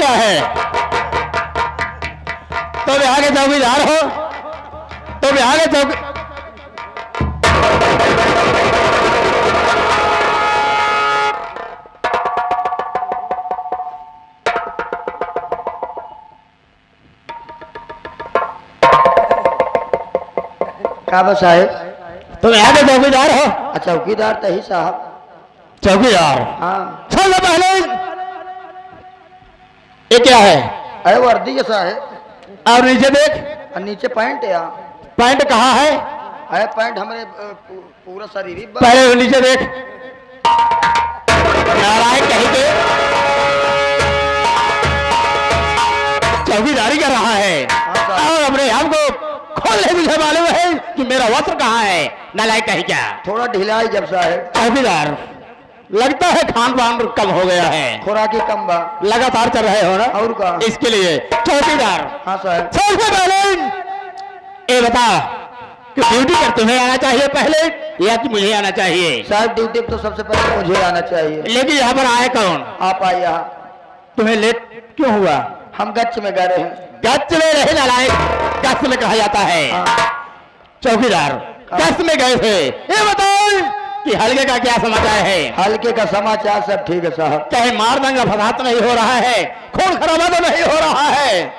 क्या है? तुम यहाँ के चौकीदार हो? तुम यहाँ के चौकी काबा साहेब, तुम यहाँ के चौकीदार हो? चौकीदार तो ही साहब। चौकीदार? हाँ। चल पहले ये क्या है? अरे वर्दी जैसा है। और नीचे देख। और नीचे पैंट है। पैंट कहाँ है? अरे पैंट हमारे पूरा शरीर ही पहले वो नीचे देख। नारायण कहीं के चौकीदारी कर रहा है और अपने हमको खोलने मुझे मालूम है कि मेरा वस्त्र कहाँ है। नालायक कहीं क्या? थोड़ा ढीला ही जब साहब। चौकीदार, लगता है खान पान कम हो गया है। खुराकी कम बा। लगातार चल रहे हो ना? और का? इसके लिए चौकीदार। हाँ साहब। सबसे पहले ये बता कि ड्यूटी पर तुम्हें आना चाहिए पहले या कि मुझे आना चाहिए? साहब ड्यूटी तो सबसे पहले मुझे आना चाहिए। लेकिन यहाँ पर आए कौन? आप आए यहाँ। तुम्हें लेट क्यों हुआ? हम गच्छ में गए रहे हैं। गच्छ में रहे नालायक, गच्छ में कहा जाता है। चौकीदार गश्त में गए थे। ये बताओ कि हल्के का क्या समाचार है? हल्के का समाचार सब ठीक है साहब। चाहे मार दंगा फसाद नहीं हो रहा है, खून खराबा तो नहीं हो रहा है?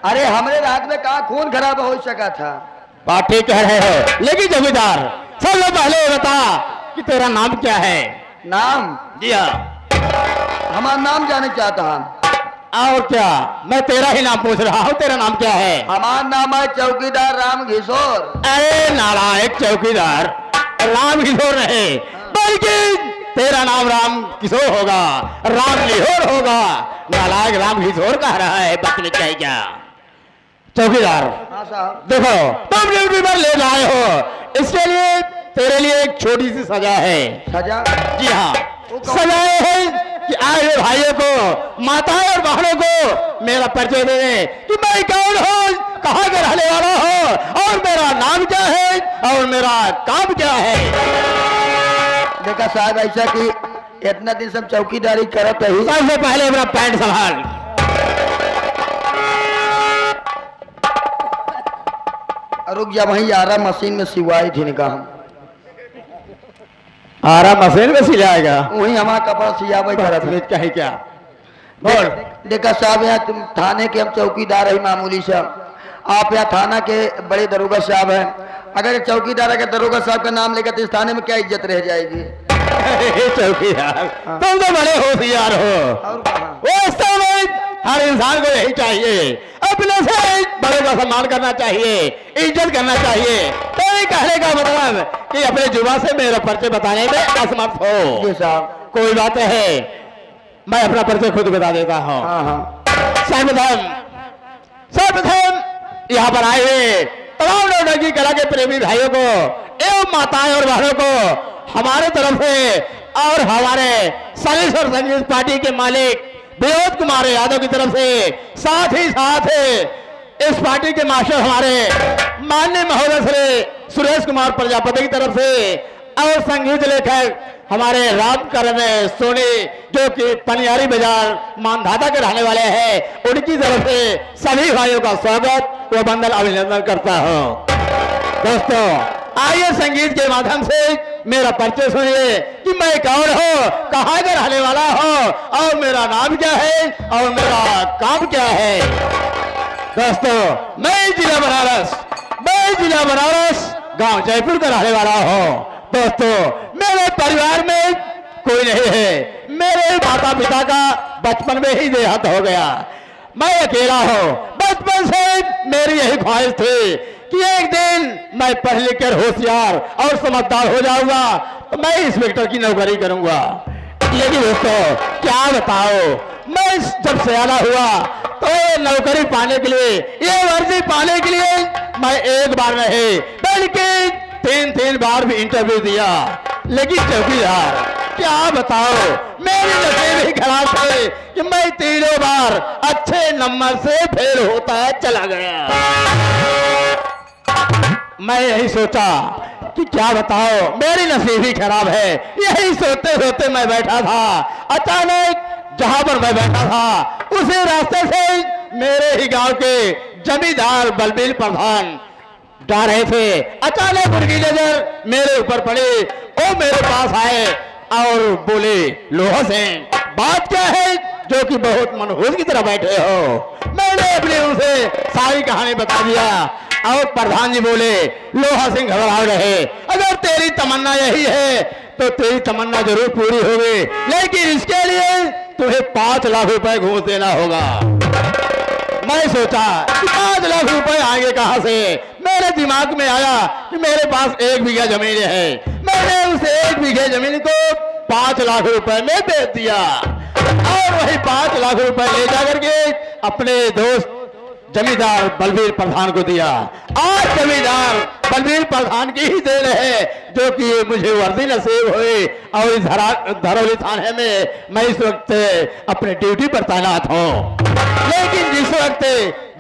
अरे हमरे रात में कहा खून खराब हो सका था। बात ठीक कह रहे हो, लेकिन जमींदार सबसे पहले बता कि तेरा नाम क्या है? नाम? जी हाँ। हमारा नाम जाने चाहता हम। और क्या? मैं तेरा ही नाम पूछ रहा हूँ, तेरा नाम क्या है? हमारा नाम है चौकीदार राम घिसोर। अरे नालायक चौकीदार, राम किशोर नहीं बल्कि तेरा नाम राम किशोर होगा, राम लिहोर होगा। नालायक राम किशोर कह रहा है, बचने चाहिए क्या? चौकीदार हाँ साहब। देखो, तुम ड्यूटी पर ले आए हो, इसके लिए तेरे लिए एक छोटी सी सजा है। सजा? जी हाँ, सजा है कि आए हुए भाइयों को, माताएं और बहनों को मेरा परिचय दे दे कि मैं कौन हूँ, कहाँ के रहने वाला हूँ और मेरा नाम क्या है और मेरा काम क्या है। देखा साहब, ऐसा कि इतना दिन सब चौकीदारी करत है। सबसे पहले अपना पैंट संभाल। रुक जा, वहीं आरा मशीन में सिवाई थी निकाह। आरा मशीन में सिलाएगा? वहीं हमारा कपड़ा सियावे करत है। क्या है क्या? बोल। देखा साहब, यहाँ तुम थाने के हम चौकीदार है मामूली साहब। आप यहाँ थाना के बड़े दरोगा साहब हैं। अगर चौकीदार के दरोगा साहब का नाम लेकर तो इस थाने में क्या इज्जत रह जाएगी? चौकीदार तुम तो बड़े होशियार हो। और कहाँ? वास्तव में हर इंसान को यही चाहिए, अपने से बड़े का सम्मान करना चाहिए, इज्जत करना चाहिए। तो ये कहने का मतलब कि अपने जुबान से मेरा परिचय बताने में असमर्थ हो। जी साहब। कोई बात है, मैं अपना परिचय खुद बता देता हूँ। हाँ हाँ। सर्वप्रथम यहाँ पर आए हुए तमाम नौटंकी कला के प्रेमी भाइयों को एवं माताएं और बहनों को हमारे तरफ से और हमारे सलीस और संगीत पार्टी के मालिक विनोद कुमार यादव की तरफ से, साथ ही साथ इस पार्टी के मास्टर हमारे माननीय महोदय श्री सुरेश कुमार प्रजापति की तरफ से और संगीत लेखक हमारे रामकरण सोनी जो कि पनियारी बाजार मानधाता के रहने वाले हैं, उनकी तरफ से सभी भाइयों का स्वागत व वंदन अभिनंदन करता हूँ। दोस्तों आइए संगीत के माध्यम से मेरा परिचय सुनिए कि मैं कौन हूँ, कहाँ का रहने वाला हूँ और मेरा नाम क्या है और मेरा काम क्या है। दोस्तों मैं जिला बनारस गांव जयपुर का रहने वाला हूँ। दोस्तों मेरे परिवार में कोई नहीं है, मेरे माता पिता का बचपन में ही देहांत हो गया, मैं अकेला हूँ। बचपन से मेरी यही ख्वाहिश थी कि एक दिन मैं पढ़ लिख कर होशियार और समझदार हो जाऊंगा तो मैं इंस्पेक्टर की नौकरी करूंगा। लेकिन दोस्तों क्या बताओ, मैं जब सयाना हुआ तो ये नौकरी पाने के लिए, ये वर्दी पाने के लिए मैं एक बार नहीं बल्कि तीन बार भी इंटरव्यू दिया। लेकिन चौकीदार क्या बताओ, मेरी नसीब ही खराब थे कि मैं तीनों बार अच्छे नंबर से फेल होता चला गया। मैं यही सोचा कि क्या बताओ, मेरी नसीब ही खराब है। यही सोते सोते मैं बैठा था, अचानक जहां पर मैं बैठा था उसी रास्ते से मेरे ही गांव के जमींदार बलबीर प्रधान जा रहे थे। अचानक उनकी नजर मेरे ऊपर पड़ी। वो मेरे पास आए और बोले, लोहा सिंह, बात क्या है जो कि बहुत मनहूस की तरह बैठे हो? मैंने अपने उनसे सारी कहानी बता दिया और प्रधान जी बोले, लोहा सिंह घबरा रहे, अगर तेरी तमन्ना यही है तो तेरी तमन्ना जरूर पूरी होगी, लेकिन इसके लिए तुम्हें 5 लाख रुपए घूस देना होगा। मैं सोचा 5 लाख रुपए आएंगे कहां से? मेरे दिमाग में आया कि मेरे पास 1 बीघा जमीन है। मैंने उस 1 बीघे जमीन को 5 लाख रुपए में बेच दिया और वही 5 लाख रुपए ले जाकर के अपने दोस्त जमींदार बलबीर प्रधान को दिया। आज जमींदार बलबीर प्रधान की ही देन है जो कि मुझे वर्दी नसीब हुई और इस धरौली थाने में मैं इस वक्त अपने ड्यूटी पर तैनात हूँ। लेकिन जिस वक्त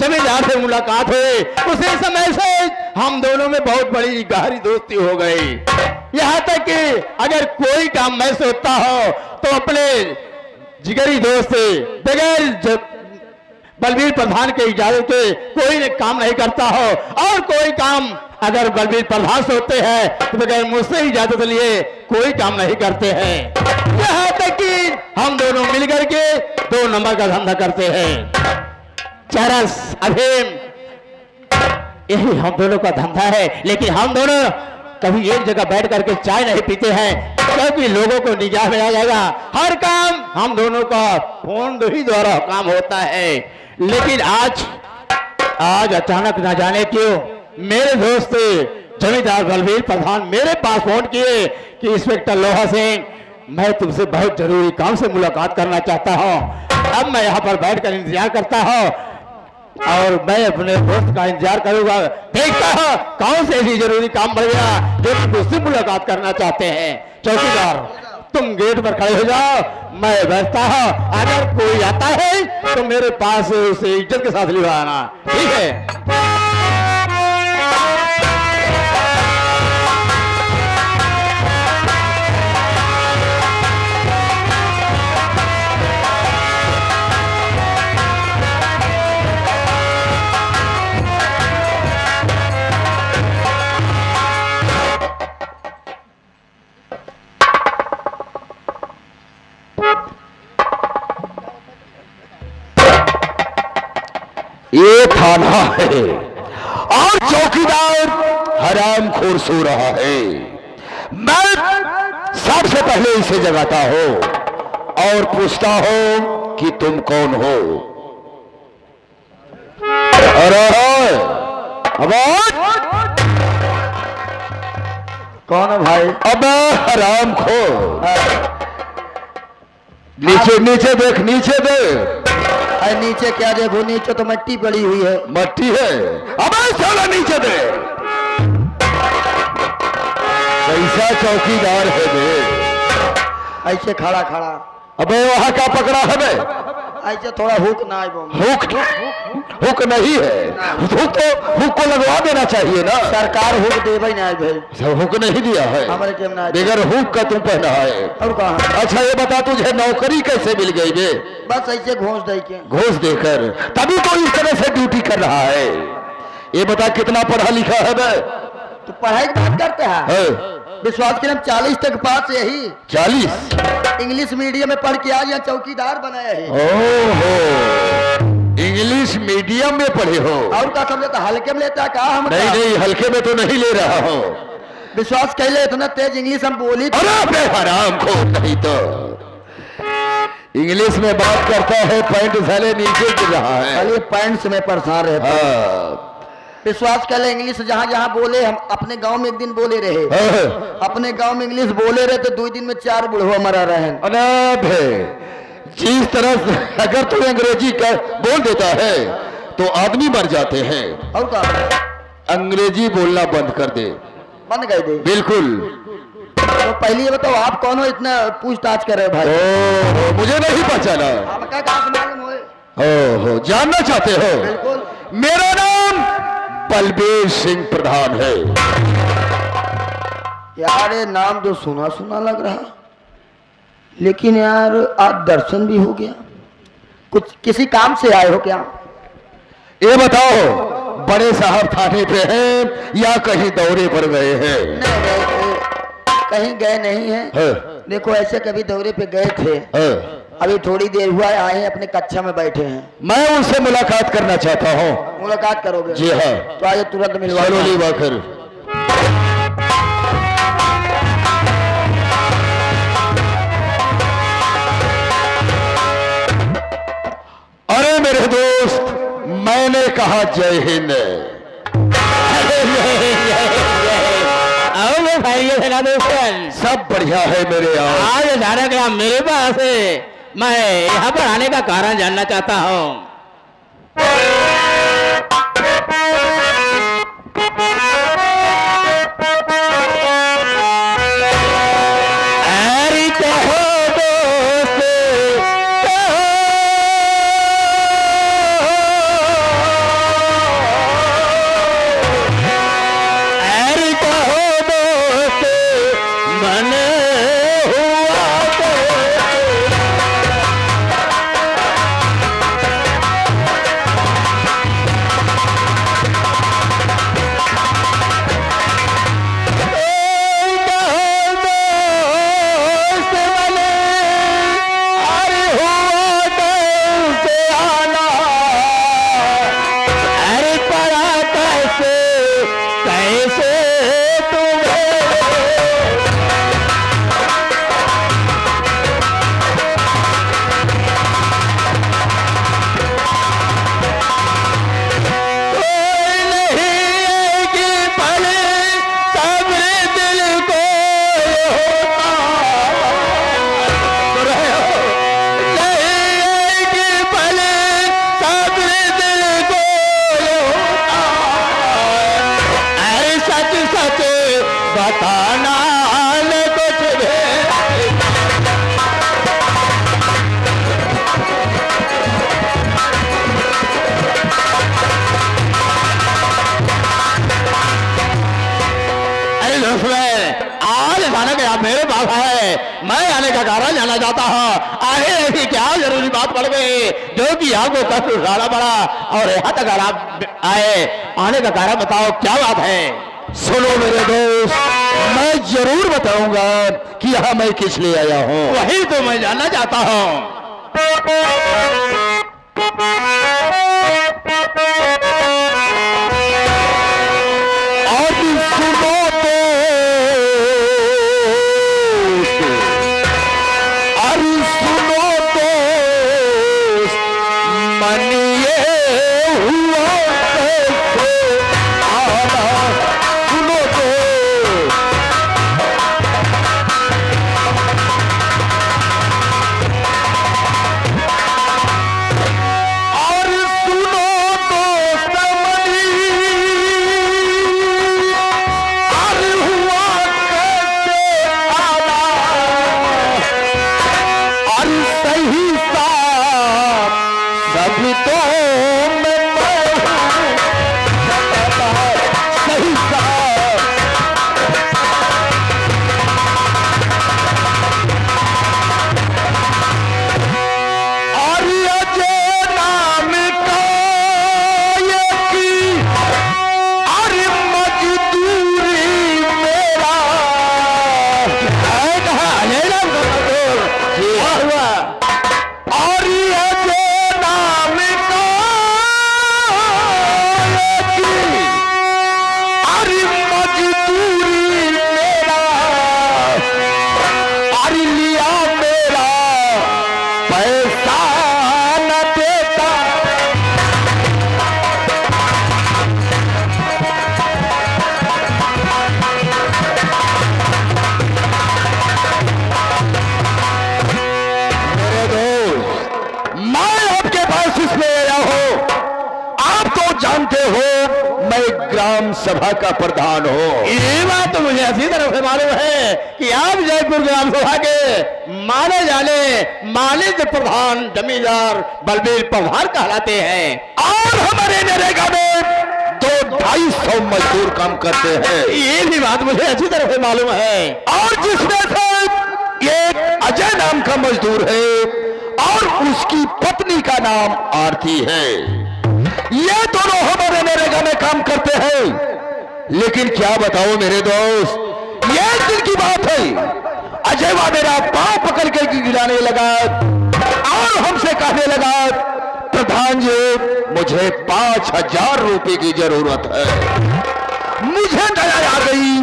जमींदार से मुलाकात हुई उसी समय से हम दोनों में बहुत बड़ी गहरी दोस्ती हो गई। यहाँ तक कि अगर कोई काम मैं सोचता हो तो अपने जिगरी दोस्त बगैर बलबीर प्रधान के इजाजत के कोई काम नहीं करता हो, और कोई काम अगर बलबीर प्रधान सोचते हैं तो बगैर मुझसे इजाजत लिए कोई काम नहीं करते हैं। यहाँ तक कि हम दोनों मिलकर के 2 नंबर का धंधा करते हैं, चरस अफीम, यही हम दोनों का धंधा है। लेकिन हम दोनों कभी एक जगह बैठ करके चाय नहीं पीते हैं क्योंकि लोगों को निगाह में आ जाएगा। हर काम हम दोनों का फोन ही द्वारा काम होता है। लेकिन आज अचानक ना जाने क्यों मेरे दोस्त जमींदार बलबीर प्रधान मेरे पास फोन किए कि इंस्पेक्टर लोहा सिंह, मैं तुमसे बहुत जरूरी काम से मुलाकात करना चाहता हूं। अब मैं यहाँ पर बैठकर इंतजार करता हूं और मैं अपने दोस्त का इंतजार करूंगा। देखता हूं कौन से ऐसी जरूरी काम बढ़ गया जो कि मुझसे मुलाकात करना चाहते हैं। चौकीदार, तुम गेट पर खड़े हो जाओ, मैं बैठता हूं। अगर कोई आता है तो मेरे पास उसे इज्जत के साथ लिवाना, ठीक है? ये थाना है और चौकीदार हरामखोर सो रहा है। मैं सबसे पहले इसे जगाता हूं और पूछता हूं कि तुम कौन हो? अरे कौन है भाई? अबे हरामखोर, नीचे नीचे देख, नीचे देख। अरे नीचे क्या देखो, नीचे तो मिट्टी पड़ी हुई है। मट्टी है? अबे साला नीचे दे। कैसा चौकीदार है बे? ऐसे खड़ा खड़ा। अबे वहां क्या पकड़ा है बे? ऐसे थोड़ा हुक ना आए। हुक नहीं है, हुक को लगवा देना चाहिए ना। सरकार हुक दे भाई ना भाई, हुक नहीं दिया है, हमारे टेम ना। बगैर हुक का तुम पहना है। और कहा? अच्छा ये बता, तुझे नौकरी कैसे मिल गई बे? बस ऐसे घूस दे के। घूस देकर? तभी तो इस तरह से ड्यूटी कर रहा है। ये बता कितना पढ़ा लिखा है बे? तो पढ़ाई की बात करते हैं। विश्वास के 40 तक पास, यही 40 इंग्लिश मीडियम में पढ़ के आज यहाँ चौकीदार बनाया है। ओहो, इंग्लिश मीडियम में पढ़े हो? और क्या समझता, हल्के में लेता कहा हम? नहीं, हल्के में तो नहीं ले रहा हूँ। विश्वास कर ले, इतना तेज इंग्लिश हम बोली। अरे हराम को नहीं तो इंग्लिश में बात करता है, पैंट साले नीचे गिर रहा है। खाली पैंट में परेशान रहता। विश्वास कर ले, इंग्लिश जहाँ जहाँ बोले, हम अपने गांव में एक दिन बोले रहे। अपने गांव में इंग्लिश बोले रहे तो 2 दिन में 4 बुढ़वा मरा रहे। जिस तरह से अगर तू अंग्रेजी बोल देता है तो आदमी मर जाते हैं। और क्या? अंग्रेजी बोलना बंद कर दे। बंद कर दे? बिल्कुल। तो पहले ये बताओ, आप कौन हो, इतना पूछताछ कर रहे हो भाई? ओहो, मुझे नहीं पहचाना? आपका कहाँ से मालूम हो? ओहो, जानना चाहते हो? बिल्कुल। मेरा नाम बलबीर सिंह प्रधान है। यार ये नाम तो सुना सुना लग रहा। लेकिन यार आज दर्शन भी हो गया। कुछ किसी काम से आए हो क्या? ये बताओ, बड़े साहब थाने पे हैं या कहीं दौरे पर गए हैं? नहीं, कहीं गए नहीं है। हाँ। देखो ऐसे कभी दौरे पे गए थे, हाँ। अभी थोड़ी देर हुआ है, आए हैं अपने कक्षा में बैठे हैं। मैं उनसे मुलाकात करना चाहता हूँ। मुलाकात करोगे? जी हाँ। तो आइए तुरंत मिलवा। चलो ली बाकर। अरे मेरे दोस्त, मैंने कहा जय हिंद। आओ मैं भाई सेना दोस्त, सब बढ़िया है मेरे यार। आज अचानक आप मेरे पास है, मैं यहाँ पर आने का कारण जानना चाहता हूँ। अरे कहो दोस्त, कहो। अरे कहो दोस्त, मन हुआ तो। बताना न कुछ भी। अरे दोस्त, आज अचानक आप मेरे पास आए, मैं आने का कारण जानना चाहता हूँ। आगे ऐसी क्या जरूरी बात पड़ गई जो कि आपको कष्ट उठाना पड़ा और यहाँ तक आप आए? आने का कारण बताओ, क्या बात है? सुनो मेरे दोस्त, मैं जरूर बताऊंगा कि यहाँ मैं किस लिए आया हूँ। वही तो मैं जानना चाहता हूँ। और सुनो तो, अरे सुनो तो, मन ये हुआ कैसे आना। सुनो तो, और सुनो तो समझी, अरे हुआ कैसे आना। और सही सा सभी तो मैं हूँ, सही सा। और अजय नाम का ये की, और मजदूरी मेरा है कहाँ? अजय नाम का मजदूर जी हुआ। और अजय नाम का ये की, और मजदूरी मेरा, और लिया मेरा पैसा न देता। मेरे दोस्त, मैं आपके पास इसलिए आया हूँ, आप तो जानते हो मैं ग्राम सभा का प्रधान हूँ। ये बात तो मुझे अच्छी तरह से मालूम है कि आप जयपुर ग्राम सभा के माने जाने मानित प्रधान जमींदार बलबीर पवार कहलाते हैं। और हमारे नरेगा में 200-250 मजदूर काम करते हैं। ये भी बात मुझे अच्छी तरह से मालूम है। और जिसमें से एक अजय नाम का मजदूर है और उसकी पत्नी का नाम आरती है। ये दोनों हमारे नरेगा में काम करते हैं। लेकिन क्या बताओ मेरे दोस्त, ये दिन की बात है, अजयवा मेरा पांव पकड़ के गिराने लगा और हमसे कहने लगा, प्रधान जी मुझे 5,000 रुपए की जरूरत है। मुझे दया आ गई,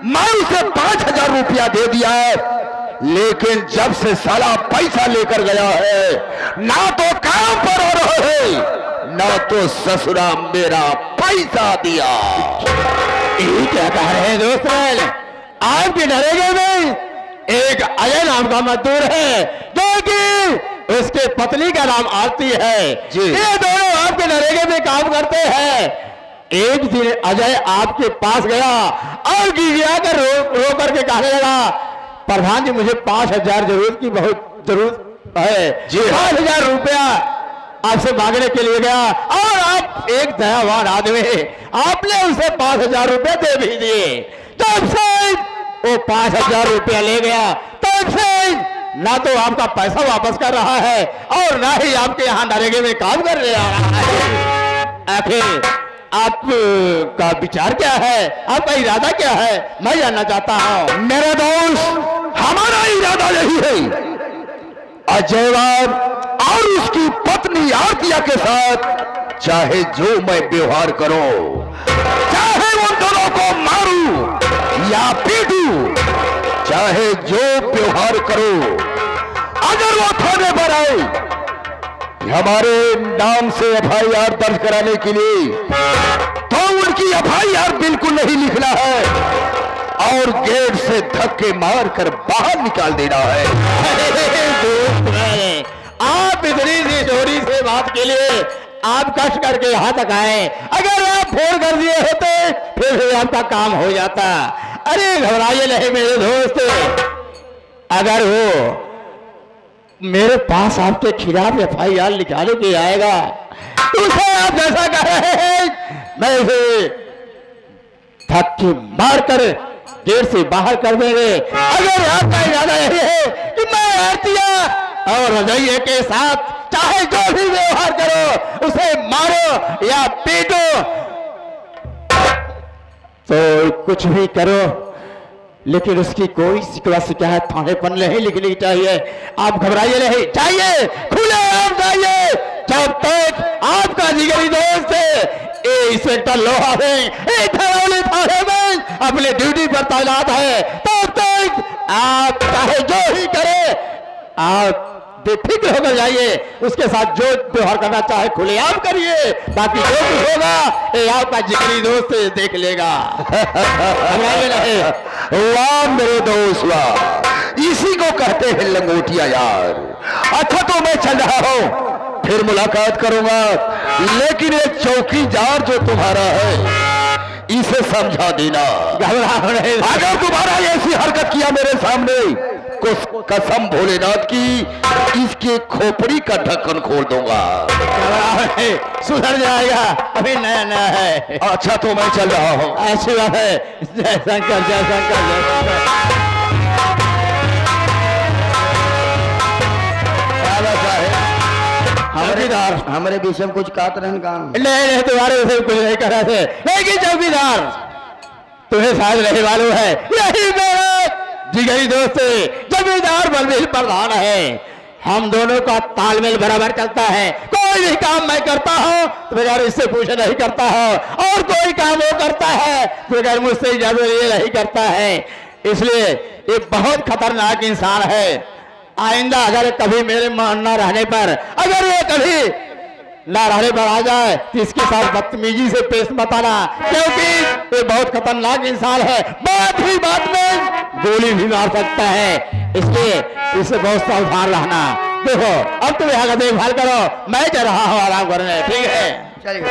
मैं उसे 5,000 रुपया दे दिया। लेकिन जब से साला पैसा लेकर गया है, ना तो काम पर हो रहा है, ना तो ससुरा मेरा पैसा दिया। ये क्या कह रहे हैं दोस्त? आपके नरेगा में एक अजय नाम का मजदूर है जो कि उसके पत्नी का नाम आरती है जी। ये दोनों आपके नरेगा में काम करते हैं। एक दिन अजय आपके पास गया और गिड़गिड़ा कर रो करके कहने लगा, प्रधान जी मुझे 5,000 जरूरत की बहुत जरूरत है जी। 5,000 रुपया आपसे मांगने के लिए गया और आप एक दयावान आदमी, आपने उसे 5,000 रुपया दे भी दिए। तब से वो 5,000 रुपया ले गया, तब से ना तो आपका पैसा वापस कर रहा है और ना ही आपके यहाँ नरेगे में काम कर रहा है। आखिर आपका विचार क्या है, आपका इरादा क्या है, मैं जानना चाहता हूँ। मेरे दोस्त, हमारा इरादा यही है, अजयवान और उसकी पत्नी आरतिया के साथ चाहे जो मैं व्यवहार करूं, चाहे उन दोनों को मारूं या पीटूं, चाहे जो व्यवहार करूं, अगर वो थाने पर आए हमारे नाम से FIR दर्ज कराने के लिए, तो उनकी FIR बिल्कुल नहीं लिखना है और गेट से धक्के मारकर बाहर निकाल देना है। आप इतनी सी चोरी से बात के लिए आप कष्ट करके यहाँ तक आए, अगर आप फोन कर दिए होते फिर आपका काम हो जाता। अरे घबराइए नहीं मेरे दोस्त, अगर वो मेरे पास आपके खिलाफ FIR निकाले के आएगा तो उसे आप जैसा कह रहे हैं मैं उसे धक्के मारकर गेट से बाहर कर देंगे। अगर आपका इरादा यही है कि मैं आरतिया और रजैये के साथ चाहे जो भी व्यवहार करो, उसे मारो या पीटो, तो कुछ भी करो, लेकिन उसकी कोई शिकवा शिकायत थाने पर नहीं लिखनी चाहिए। आप घबराइए नहीं, चाहिए खुले आप जाइए। जब तक आपका जिगरी दोस्त इंस्पेक्टर लोहा सिंह धरौली थाने में अपने ड्यूटी पर तैनात है, तब तक आप चाहे जो ही करे, आप बेफिक्र होकर जाइए। उसके साथ जो व्यवहार करना चाहे खुलेआम करिए, बाकी जो कुछ होगा ये आपका जिगरी दोस्त देख लेगा। नहीं। वाह मेरे दोस्त वाह, इसी को कहते हैं लंगोटिया यार। अच्छा तो मैं चल रहा हूं, फिर मुलाकात करूंगा, लेकिन एक चौकीदार जो तुम्हारा है इसे समझा देना, अगर तुम्हारा ऐसी हरकत किया मेरे सामने, कसम भोलेनाथ की इसके खोपड़ी का ढक्कन खोल दूंगा। सुधर जाएगा, अभी नया नया है। अच्छा तो मैं चल रहा हूँ। अच्छी बात है। जय शंकर जय शंकर जय शंकर। हमारे विषय में कुछ कात रहन काम नहीं, तुम्हारे विषय में कुछ नहीं कर रहे थे, लेकिन चौकीदार तुम्हें शायद नहीं मालूम है, यही मेरा जिगरी दोस्त जमींदार बलवीर प्रधान है। हम दोनों का तालमेल बराबर चलता है। कोई भी काम मैं करता हूँ तो बगैर इससे पूछे नहीं करता हूँ, और कोई काम वो करता है तो बगैर मुझसे इजाजत ये नहीं करता है। इसलिए ये बहुत खतरनाक इंसान है। आइंदा अगर कभी मेरे न रहने पर, अगर वो कभी ना रहने पर आ जाए तो इसके साथ बदतमीजी से पेश मत आना, क्योंकि ये बहुत खतरनाक इंसान है। बात ही बात में गोली भी मार सकता है, इसलिए इससे बहुत सावधान रहना। देखो अब तुम यहाँ का देखभाल करो, मैं जा रहा हूँ आराम करने, ठीक है? चलिए।